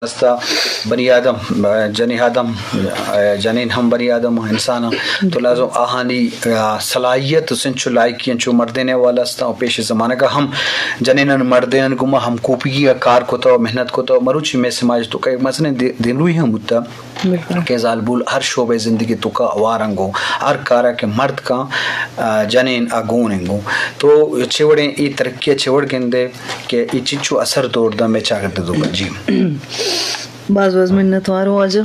ہستا بنی آدم جنی آدم جنین ہم بنی آدم انسان تو لازم آہانی صلاحیت سنچو لائقین چو مردینے والا ہستا اور پیش زمانہ کا ہم جنینن مردین گما ہم کوپی کار کو تو محنت کو تو مروچی میں سماج تو کہ مثلا دن روی ہم ہوتا کہ زالبول ہر شعبہ زندگی تو کا وارنگو ہر کارا کے مرد کا جنین اگوننگو تو چھوڑیں ای ترقی چھوڑ گندے کہ ای چچو اثر دوڑ دا میں چاہتے دو جی بعض منت وارو آجا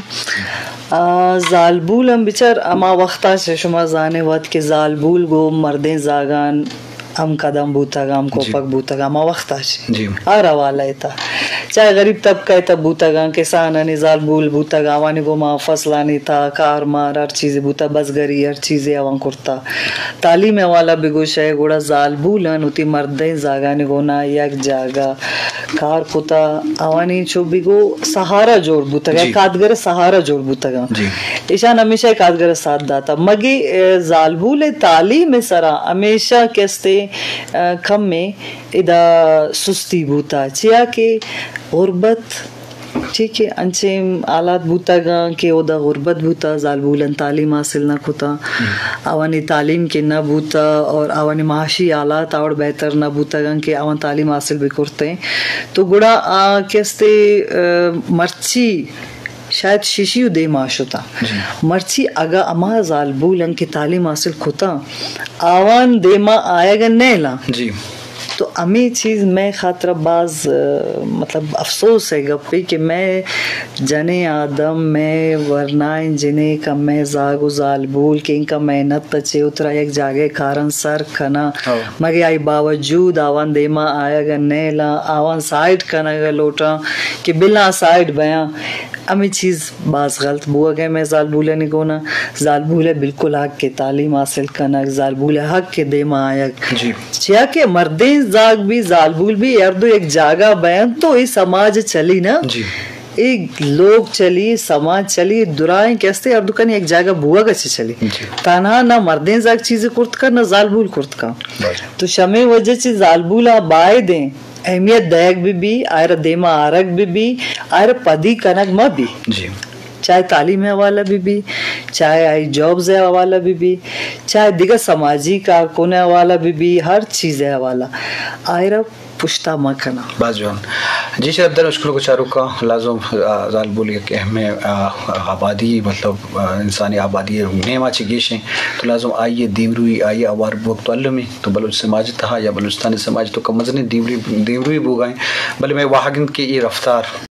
زالبول ہم بچار اما وقتا سے شما زانے وقت کہ زالبول گو مردیں زاگان ہم قدم بوتا گا ہم کوپک بوتا گا اما وقتا سے آر حوالہ تا چاہے غریب طبقہ تا بوتا گا کسانانی زالبول بوتا گا وانی گو ما فصلانی تا کار مار ہر چیز بوتا بزگری ہر چیز اوان کرتا تعلیم والا بگوش ہے گوڑا زالبولن ہوتی مردیں زاگانی گونا یک جاگا کار کتا اوانی چو بگو سہارا جوڑ بوتا گا کادگر سہارا جوڑ بوتا گا ایشان ہمیشہ کادگر ساتھ داتا مگی زالبول تعلیم سرا ہمیشہ کستے کم میں ادا سستی بوتا چیا کہ غربت ٹھیک ہے انچے آلات بوتا گا کہ او دا غربت بوتا زالبولن تعلیم حاصل نہ کتا اوانی تعلیم کے نہ بوتا اور اوانی معاشی آلات اور بہتر نہ بوتا گا کہ اوان تعلیم حاصل بھی کرتے ہیں تو گڑا کستے مرچی شاید شیشیو دے معاشتا مرچی اگا اما زالبولن کی تعلیم حاصل کتا آوان دے ما آیا گا نیلا جی تو امی چیز میں خاطر بعض مطلب افسوس ہے گپی کہ میں جنے آدم میں ورنائن جنے کا میں زاگ و زالبول کہ ان کا محنت تچے اترا ایک جاگے کارن سر کنا مگے آئی باوجود آوان دیما آیا گا نیلا آوان سائٹ کنا گا لوٹا کہ بلا سائٹ بیاں امی چیز بعض غلط بوا گئے میں زالبولے نگونا زالبولے بالکل حق کے تعلیم حاصل کنا زالبولے حق کے دیما آیا چیا کہ مردیں زاگ بھی زالبول بھی اردو ایک جاگہ بیان تو یہ سماج چلی نا ایک لوگ چلی سماج چلی درائیں کیستے اردو کنی ایک جاگہ بوا گا چلی تنہا نہ مردیں زاگ چیزیں کرت کا نہ زالبول کرت کا تو شمع وجہ چی زالبولا بائے دیں اہمیت دیگ بھی آئر دیما آرگ بھی آئر پدی کنگ ما بھی چاہے تعلیم حوالہ بھی چاہے آئی جابز حوالہ بھی چاہے دیگر سماجی کارکن حوالہ بھی ہر چیز حوالہ آئر پشتا مکنا بازوان جی شاید در اشکل کو چارو کا لازم زالبولی کہ ہمیں آبادی مطلب انسانی آبادی نیمہ چگیشیں تو لازم آئیے دیمروی آئیے اوار بوک تو علمی تو بلوچ سماج تہا یا بلوچستانی سماج تو کم ازنی دیمروی بوگائیں بلے میں واحگن کے یہ رفتار